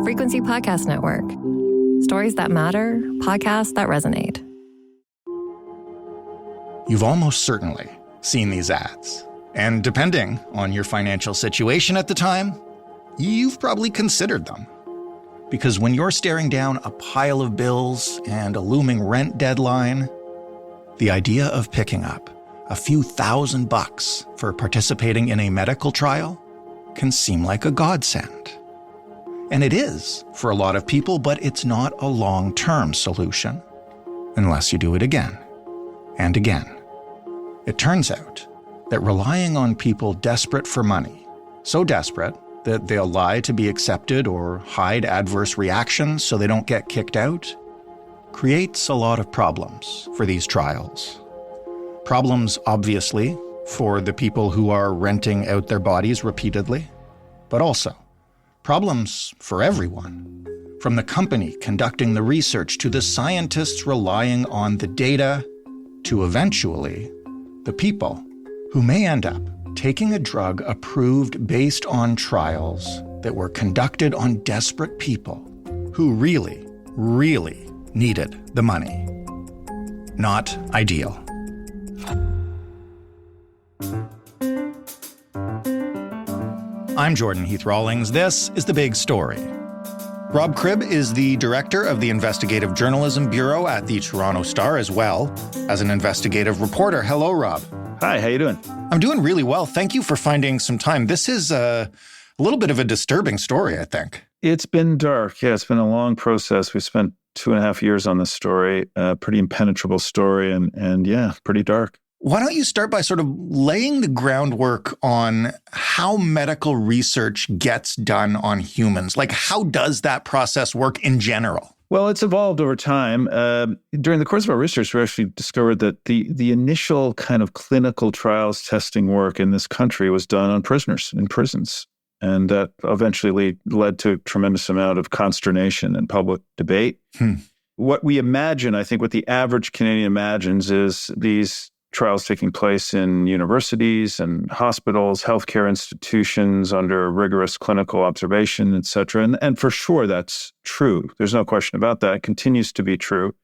Frequency Podcast Network. Stories that matter, podcasts that resonate. You've almost certainly seen these ads. And depending on your financial situation at the time, you've probably considered them. Because when you're staring down a pile of bills and a looming rent deadline, the idea of picking up a few $1,000s for participating in a medical trial can seem like a godsend. And it is for a lot of people, but it's not a long-term solution unless you do it again and again. It turns out that relying on people desperate for money, so desperate that they'll lie to be accepted or hide adverse reactions so they don't get kicked out, creates a lot of problems for these trials. Problems, obviously, for the people who are renting out their bodies repeatedly, but also problems for everyone, from the company conducting the research to the scientists relying on the data to eventually the people who may end up taking a drug approved based on trials that were conducted on desperate people who really, really needed the money. Not ideal. I'm Jordan Heath-Rawlings. This is The Big Story. Rob Cribb is the director of the Investigative Journalism Bureau at the Toronto Star, as well as an investigative reporter. Hello, Rob. Hi, how you doing? I'm doing really well. Thank you for finding some time. This is a little bit of a disturbing story, I think. It's been dark. Yeah, it's been a long process. We spent 2.5 years on this story, a pretty impenetrable story, and yeah, pretty dark. Why don't you start by sort of laying the groundwork on how medical research gets done on humans? Like, how does that process work in general? Well, it's evolved over time. During the course of our research, we actually discovered that the initial kind of clinical trials testing work in this country was done on prisoners in prisons. And that eventually led to a tremendous amount of consternation and public debate. What we imagine, I think what the average Canadian imagines, is these trials taking place in universities and hospitals, healthcare institutions under rigorous clinical observation, et cetera. And for sure, that's true. There's no question about that. It continues to be true.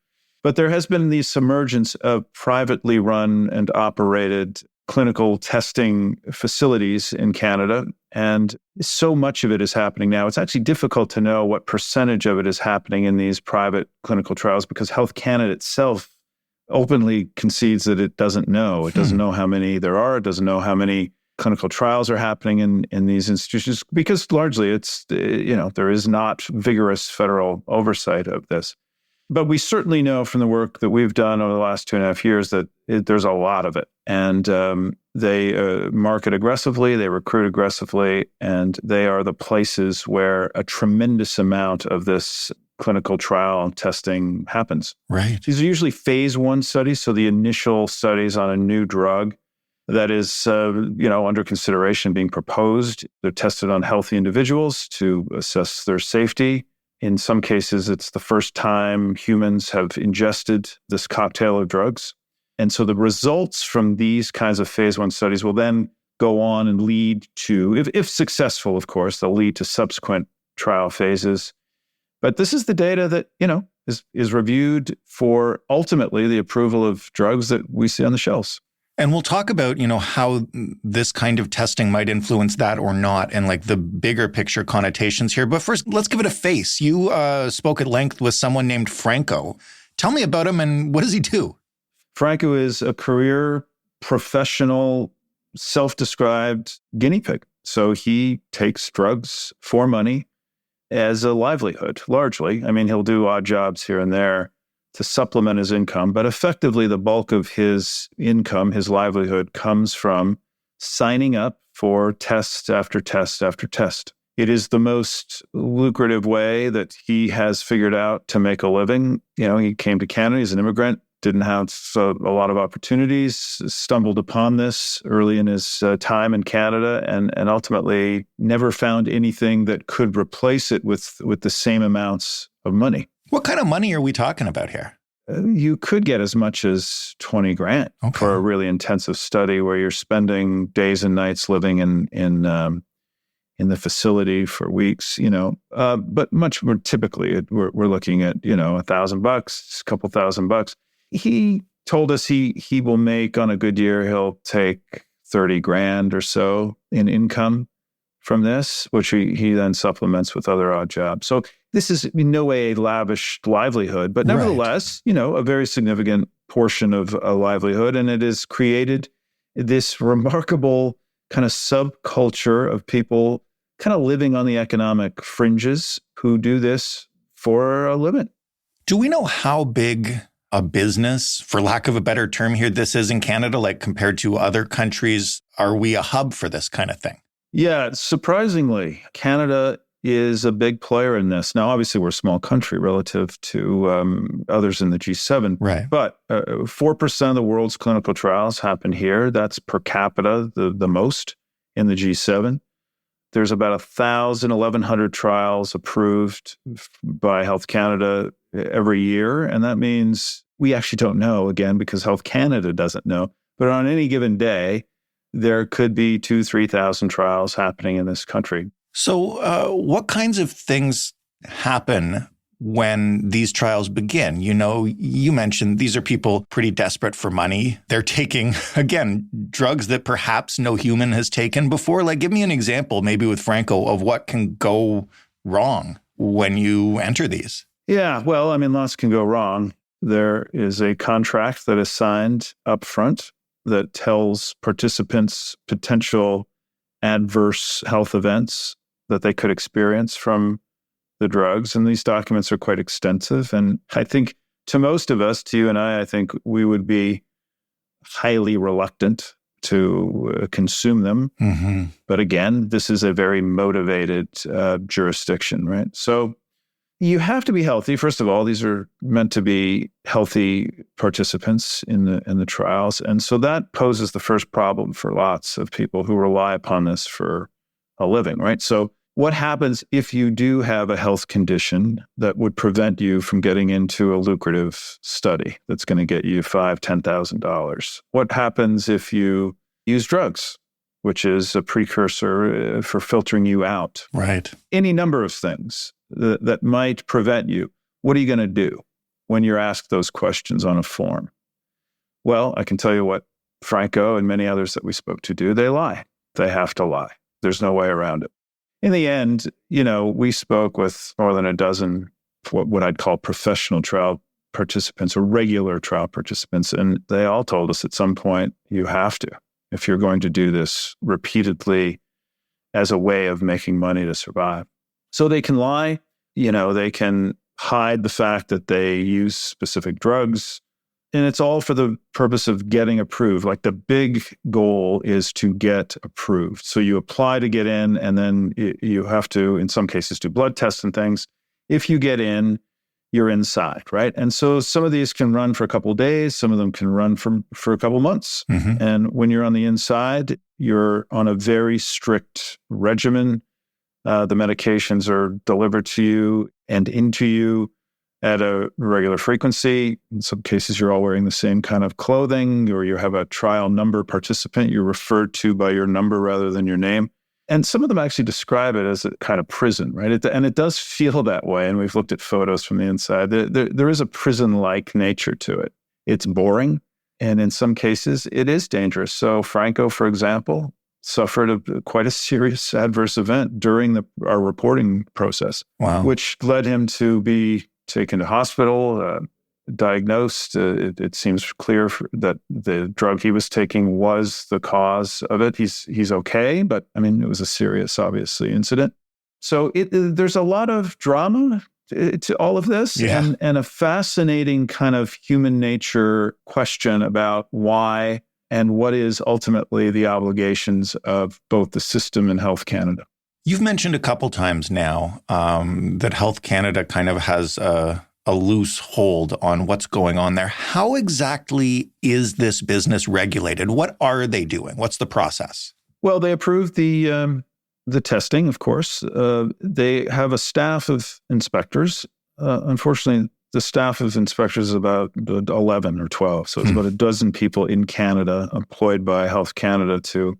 But there has been this emergence of privately run and operated clinical testing facilities in Canada. And so much of it is happening now. It's actually difficult to know what percentage of it is happening in these private clinical trials because Health Canada itself openly concedes that it doesn't know. It doesn't know how many there are. It doesn't know how many clinical trials are happening in these institutions because largely it's, there is not vigorous federal oversight of this. But we certainly know from the work that we've done over the last 2.5 years that there's a lot of it. And they market aggressively, they recruit aggressively, and they are the places where a tremendous amount of this clinical trial testing happens. Right. These are usually phase 1 studies, so the initial studies on a new drug that is, under consideration being proposed. They're tested on healthy individuals to assess their safety. In some cases, it's the first time humans have ingested this cocktail of drugs. And so the results from these kinds of phase 1 studies will then go on and lead to, if successful, of course, they'll lead to subsequent trial phases. But this is the data that, is reviewed for ultimately the approval of drugs that we see on the shelves. And we'll talk about, how this kind of testing might influence that or not and like the bigger picture connotations here. But first, let's give it a face. You spoke at length with someone named Franco. Tell me about him and what does he do? Franco is a career professional, self-described guinea pig. So he takes drugs for money as a livelihood, largely. I mean, he'll do odd jobs here and there to supplement his income, but effectively the bulk of his income, his livelihood, comes from signing up for test after test after test. It is the most lucrative way that he has figured out to make a living. He came to Canada, he's an immigrant, didn't have a lot of opportunities, stumbled upon this early in his time in Canada, and ultimately never found anything that could replace it with the same amounts of money. What kind of money are we talking about here? You could get as much as $20,000 for a really intensive study where you're spending days and nights living in in the facility for weeks, but much more typically, we're looking at, $1,000, a couple $1,000. He told us he will make on a good year, he'll take 30 grand or so in income from this, which he then supplements with other odd jobs. So this is in no way a lavish livelihood, but nevertheless, a very significant portion of a livelihood. And it has created this remarkable kind of subculture of people kind of living on the economic fringes who do this for a living. Do we know how big a business, for lack of a better term here, this is in Canada, like compared to other countries? Are we a hub for this kind of thing? Yeah, surprisingly, Canada is a big player in this. Now, obviously, we're a small country relative to others in the G7. Right. But 4% of the world's clinical trials happen here. That's per capita, the most in the G7. There's about 1,100 trials approved by Health Canada every year. And that means we actually don't know, again, because Health Canada doesn't know. But on any given day, there could be 2,000, 3,000 trials happening in this country. So what kinds of things happen when these trials begin? You mentioned these are people pretty desperate for money. They're taking, again, drugs that perhaps no human has taken before. Like, give me an example, maybe with Franco, of what can go wrong when you enter these. Yeah, well, lots can go wrong. There is a contract that is signed up front that tells participants potential adverse health events that they could experience from the drugs. And these documents are quite extensive. And I think to most of us, to you and I think we would be highly reluctant to consume them. Mm-hmm. But again, this is a very motivated jurisdiction, right? So you have to be healthy. First of all, these are meant to be healthy participants in the trials. And so that poses the first problem for lots of people who rely upon this for a living, right? So what happens if you do have a health condition that would prevent you from getting into a lucrative study that's going to get you $5,000, $10,000? What happens if you use drugs, which is a precursor for filtering you out? Right. Any number of things that might prevent you. What are you going to do when you're asked those questions on a form? Well, I can tell you what Franco and many others that we spoke to do. They lie. They have to lie. There's no way around it. In the end, we spoke with more than a dozen what I'd call professional trial participants or regular trial participants, and they all told us at some point, you have to, if you're going to do this repeatedly as a way of making money to survive. So they can lie, they can hide the fact that they use specific drugs, and it's all for the purpose of getting approved. Like the big goal is to get approved. So you apply to get in, and then you have to, in some cases, do blood tests and things. If you get in, you're inside, right? And so some of these can run for a couple of days. Some of them can run for a couple of months. Mm-hmm. And when you're on the inside, you're on a very strict regimen. The medications are delivered to you and into you at a regular frequency. In some cases, you're all wearing the same kind of clothing, or you have a trial number participant. You're referred to by your number rather than your name. And some of them actually describe it as a kind of prison, right? And it does feel that way. And we've looked at photos from the inside. There is a prison-like nature to it. It's boring. And in some cases, it is dangerous. So Franco, for example, suffered quite a serious adverse event during our reporting process, wow, which led him to be taken to hospital, diagnosed. It seems clear that the drug he was taking was the cause of it. He's okay, but it was a serious, obviously, incident. So there's a lot of drama to all of this, yeah, and a fascinating kind of human nature question about why and what is ultimately the obligations of both the system and Health Canada. You've mentioned a couple times now that Health Canada kind of has a loose hold on what's going on there. How exactly is this business regulated? What are they doing? What's the process? Well, they approved the testing, of course. They have a staff of inspectors. Unfortunately, the staff of inspectors is about 11 or 12. So it's about a dozen people in Canada employed by Health Canada to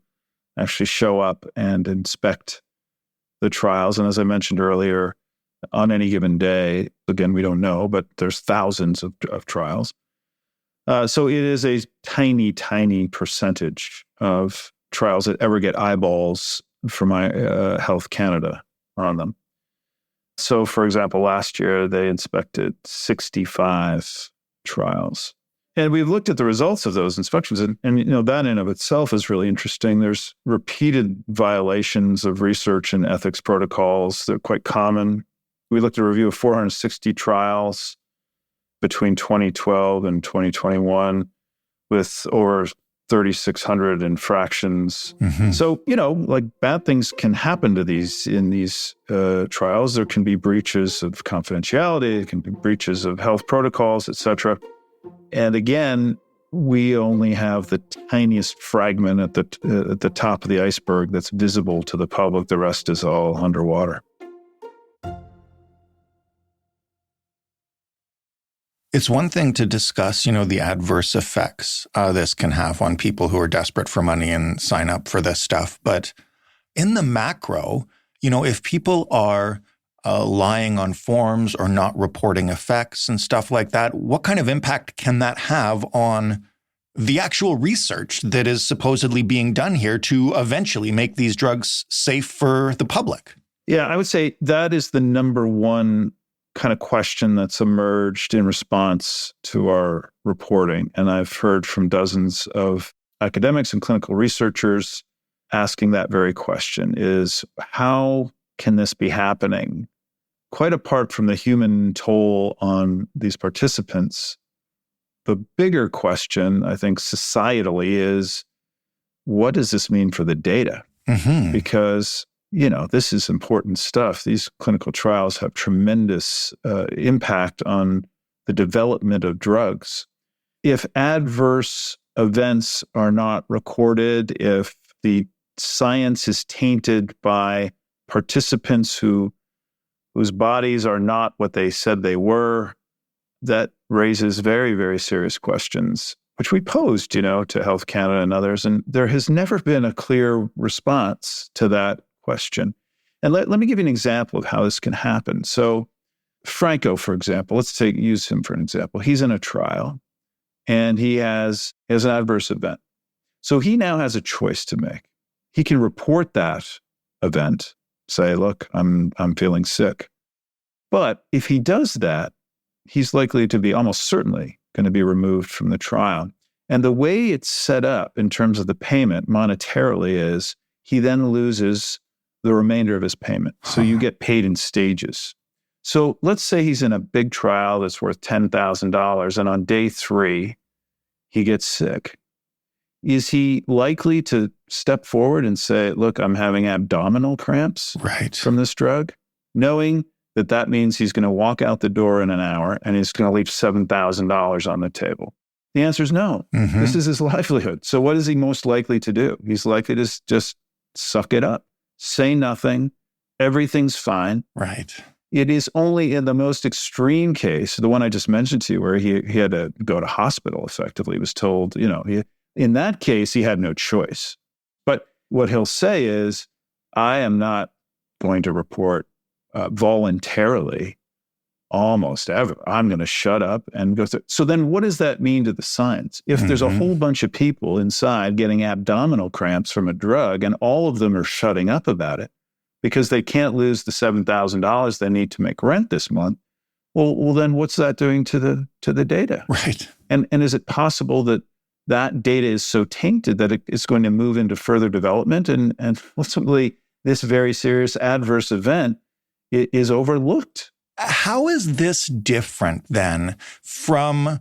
actually show up and inspect the trials. And as I mentioned earlier, on any given day, again, we don't know, but there's thousands of trials. So it is a tiny, tiny percentage of trials that ever get eyeballs from Health Canada on them. So, for example, last year, they inspected 65 trials. And we've looked at the results of those inspections, and that in of itself is really interesting. There's repeated violations of research and ethics protocols. They're quite common. We looked at a review of 460 trials between 2012 and 2021 with over 3,600 infractions. Mm-hmm. So, bad things can happen to these trials. There can be breaches of confidentiality, there can be breaches of health protocols, et cetera. And again, we only have the tiniest fragment at the top of the iceberg that's visible to the public. The rest is all underwater. It's one thing to discuss, the adverse effects this can have on people who are desperate for money and sign up for this stuff. But in the macro, if people are lying on forms or not reporting effects and stuff like that, what kind of impact can that have on the actual research that is supposedly being done here to eventually make these drugs safe for the public? Yeah, I would say that is the number one kind of question that's emerged in response to our reporting. And I've heard from dozens of academics and clinical researchers asking that very question is, how can this be happening? Quite apart from the human toll on these participants, the bigger question, I think, societally is, what does this mean for the data? Mm-hmm. Because this is important stuff. These clinical trials have tremendous impact on the development of drugs. If adverse events are not recorded, if the science is tainted by participants whose bodies are not what they said they were, that raises very, very serious questions, which we posed, to Health Canada and others. And there has never been a clear response to that question. And let me give you an example of how this can happen. So Franco, for example, use him for an example. He's in a trial and he has an adverse event. So he now has a choice to make. He can report that event, say, look, I'm feeling sick. But if he does that, he's likely to be almost certainly going to be removed from the trial. And the way it's set up in terms of the payment monetarily is he then loses the remainder of his payment. So you get paid in stages. So let's say he's in a big trial that's worth $10,000, and on day 3, he gets sick. Is he likely to step forward and say, look, I'm having abdominal cramps from this drug, knowing that means he's going to walk out the door in an hour and he's going to leave $7,000 on the table? The answer is no. Mm-hmm. This is his livelihood. So what is he most likely to do? He's likely to just suck it up, say nothing, everything's fine. Right. It is only in the most extreme case, the one I just mentioned to you, where he had to go to hospital effectively. He was told, in that case, he had no choice. But what he'll say is, I am not going to report voluntarily almost ever. I'm going to shut up and go through. So then what does that mean to the science? If there's a whole bunch of people inside getting abdominal cramps from a drug and all of them are shutting up about it because they can't lose the $7,000 they need to make rent this month, well, then what's that doing to the data? Right. And is it possible that data is so tainted that it's going to move into further development and ultimately this very serious adverse event is overlooked? How is this different then from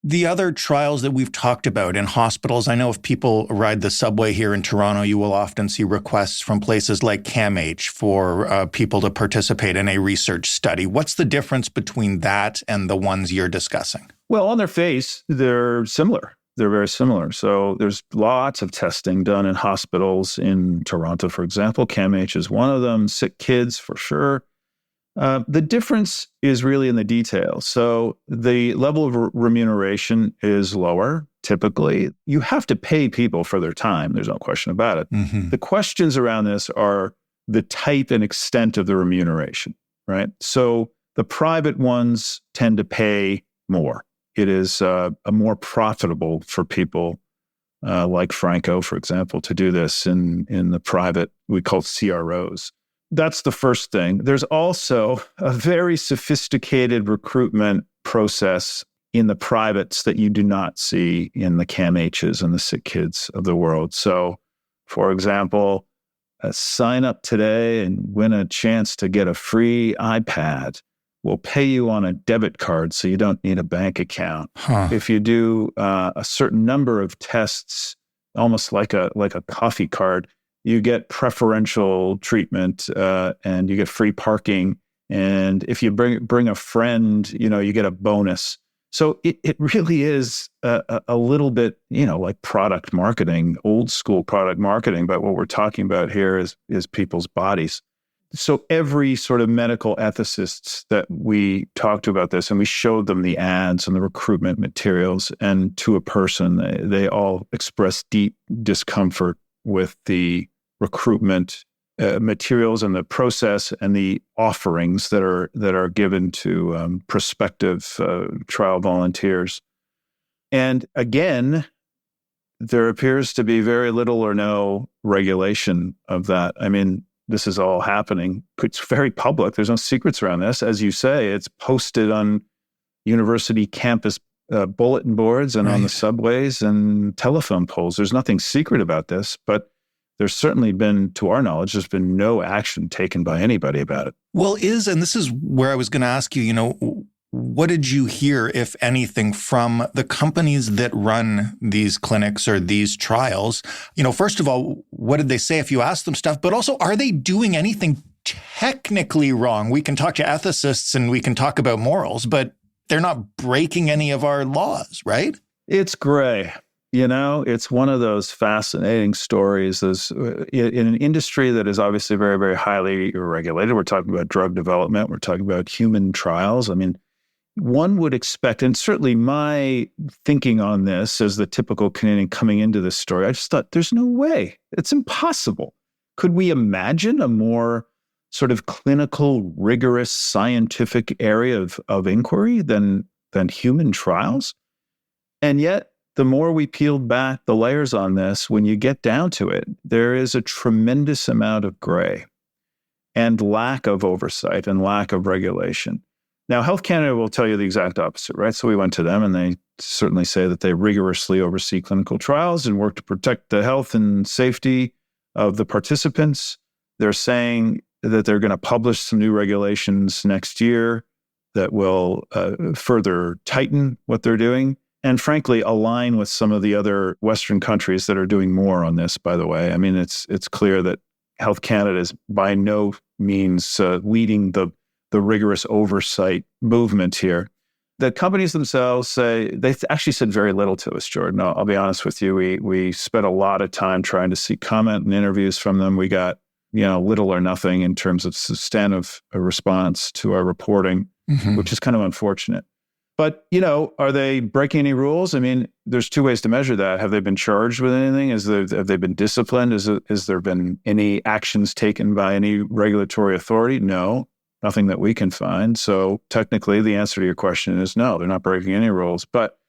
the other trials that we've talked about in hospitals? I know if people ride the subway here in Toronto, you will often see requests from places like CAMH for people to participate in a research study. What's the difference between that and the ones you're discussing? Well, on their face, they're similar. They're very similar. So there's lots of testing done in hospitals in Toronto, for example. CAMH is one of them, sick kids for sure. The difference is really in the details. So the level of remuneration is lower, typically. You have to pay people for their time. There's no question about it. Mm-hmm. The questions around this are the type and extent of the remuneration, right? So the private ones tend to pay more. It is more profitable for people like Franco, for example, to do this in the private, we call CROs. That's the first thing. There's also a very sophisticated recruitment process in the privates that you do not see in the CAMHs and the sick kids of the world. So, for example, sign up today and win a chance to get a free iPad. We'll pay you on a debit card so you don't need a bank account. If you do a certain number of tests, almost like a coffee card, you get preferential treatment and you get free parking. And if you bring a friend, you get a bonus. So it really is a little bit, like product marketing, old school product marketing. But what we're talking about here is people's bodies. So every sort of medical ethicists that we talked to about this, and we showed them the ads and the recruitment materials, and to a person, they all expressed deep discomfort with the recruitment materials and the process and the offerings that are given to prospective trial volunteers. And again, there appears to be very little or no regulation of that. I mean, this is all happening. It's very public. There's no secrets around this. As you say, it's posted on university campus bulletin boards and on the subways and telephone poles. There's nothing secret about this, but there's certainly been, to our knowledge, there's been no action taken by anybody about it. Well, and this is where I was going to ask you, what did you hear, if anything, from the companies that run these clinics or these trials? First of all, what did they say if you asked them stuff? But also, are they doing anything technically wrong? We can talk to ethicists and we can talk about morals, but they're not breaking any of our laws, right? It's gray. It's one of those fascinating stories. In an industry that is obviously very, very highly regulated. We're talking about drug development. We're talking about human trials. I mean, one would expect, and certainly my thinking on this as the typical Canadian coming into this story, I just thought, there's no way. It's impossible. Could we imagine a more sort of clinical, rigorous, scientific area of inquiry than human trials? And yet, the more we peeled back the layers on this, when you get down to it, there is a tremendous amount of gray and lack of oversight and lack of regulation. Now, Health Canada will tell you the exact opposite, right? So we went to them and they certainly say that they rigorously oversee clinical trials and work to protect the health and safety of the participants. They're saying that they're going to publish some new regulations next year that will further tighten what they're doing and frankly align with some of the other Western countries that are doing more on this, by the way. I mean, it's clear that Health Canada is by no means leading the rigorous oversight movement here. The companies themselves say, they actually said very little to us, Jordan. I'll be honest with you. We spent a lot of time trying to seek comment and interviews from them. We got, little or nothing in terms of substantive response to our reporting, which is kind of unfortunate. But, are they breaking any rules? I mean, there's two ways to measure that. Have they been charged with anything? Have they been disciplined? Has there been any actions taken by any regulatory authority? No. Nothing that we can find. So technically, the answer to your question is no, they're not breaking any rules. But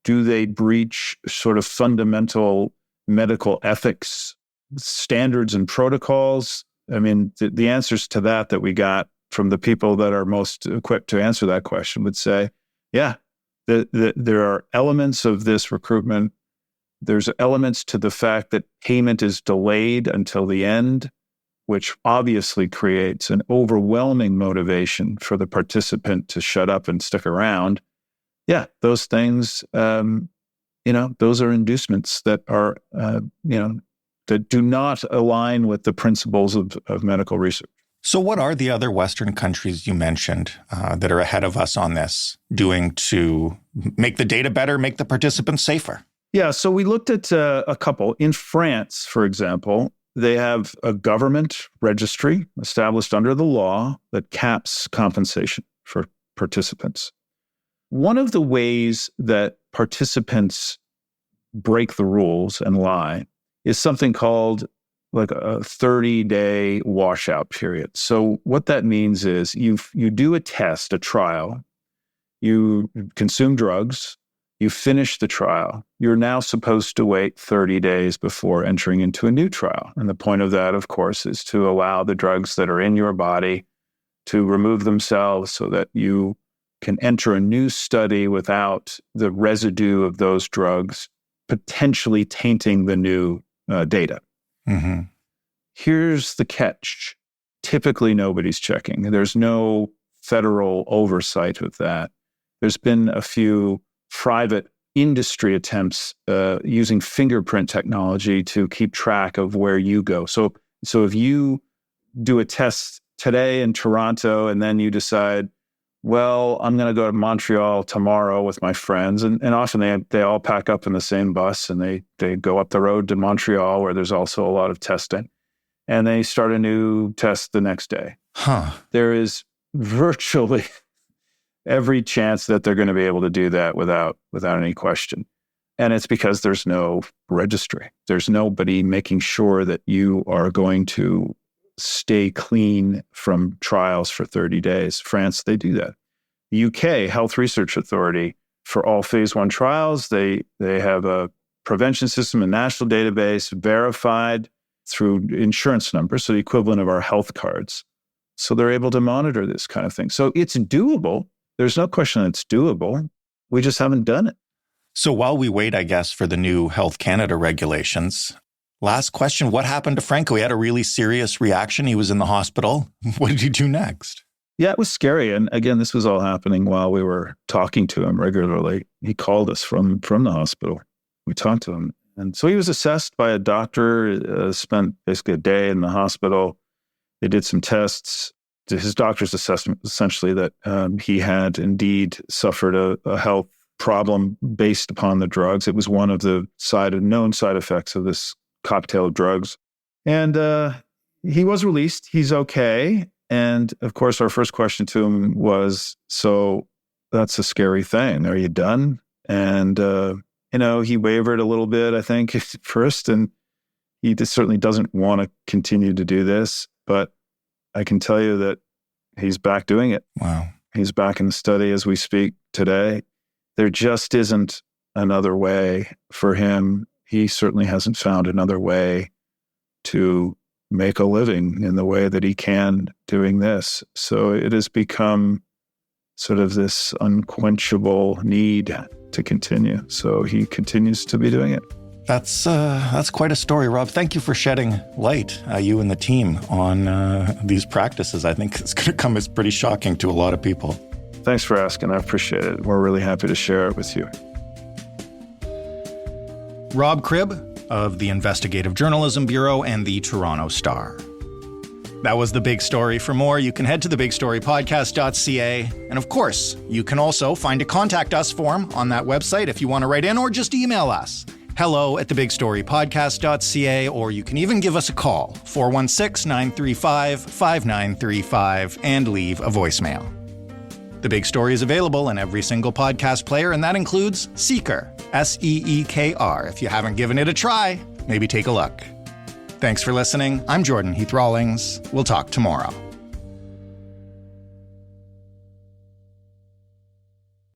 do they breach sort of fundamental medical ethics standards and protocols? I mean, the answers to that we got from the people that are most equipped to answer that question would say, yeah, there are elements of this recruitment. There's elements to the fact that payment is delayed until the end, which obviously creates an overwhelming motivation for the participant to shut up and stick around. Yeah, those things, those are inducements that are, that do not align with the principles of medical research. So what are the other Western countries you mentioned that are ahead of us on this doing to make the data better, make the participants safer? Yeah, so we looked at a couple. In France, for example, they have a government registry established under the law that caps compensation for participants. One of the ways that participants break the rules and lie is something called like a 30-day washout period. So what that means is you do a test, a trial, you consume drugs, you finish the trial. You're now supposed to wait 30 days before entering into a new trial. And the point of that, of course, is to allow the drugs that are in your body to remove themselves so that you can enter a new study without the residue of those drugs potentially tainting the new data. Mm-hmm. Here's the catch. Typically, nobody's checking. There's no federal oversight of that. There's been a few private industry attempts using fingerprint technology to keep track of where you go. So if you do a test today in Toronto and then you decide, well, I'm going to go to Montreal tomorrow with my friends, and often they all pack up in the same bus and they go up the road to Montreal where there's also a lot of testing, and they start a new test the next day. There is virtually every chance that they're going to be able to do that without any question. And it's because there's no registry. There's nobody making sure that you are going to stay clean from trials for 30 days. France, they do that. The UK, Health Research Authority, for all phase 1 trials, they have a prevention system, a national database verified through insurance numbers, so the equivalent of our health cards. So they're able to monitor this kind of thing. So it's doable. There's no question it's doable. We just haven't done it. So while we wait, I guess, for the new Health Canada regulations, last question, what happened to Franco? He had a really serious reaction. He was in the hospital. What did he do next? Yeah, it was scary. And again, this was all happening while we were talking to him regularly. He called us from the hospital. We talked to him. And so he was assessed by a doctor, spent basically a day in the hospital. They did some tests. His doctor's assessment essentially that he had indeed suffered a health problem based upon the drugs. It was one of the known side effects of this cocktail of drugs. And he was released. He's okay. And of course, our first question to him was, so that's a scary thing. Are you done? And, he wavered a little bit, I think, at first. And he certainly doesn't want to continue to do this. But I can tell you that he's back doing it. Wow. He's back in the study as we speak today. There just isn't another way for him. He certainly hasn't found another way to make a living in the way that he can doing this. So it has become sort of this unquenchable need to continue. So he continues to be doing it. That's quite a story, Rob. Thank you for shedding light, you and the team, on these practices. I think it's going to come as pretty shocking to a lot of people. Thanks for asking. I appreciate it. We're really happy to share it with you. Rob Cribb of the Investigative Journalism Bureau and the Toronto Star. That was The Big Story. For more, you can head to thebigstorypodcast.ca. And of course, you can also find a Contact Us form on that website if you want to write in, or just email us. hello@thebigstorypodcast.ca, or you can even give us a call, 416-935-5935, and leave a voicemail. The Big Story is available in every single podcast player, and that includes Seeker, Seekr. If you haven't given it a try, maybe take a look. Thanks for listening. I'm Jordan Heath Rawlings. We'll talk tomorrow.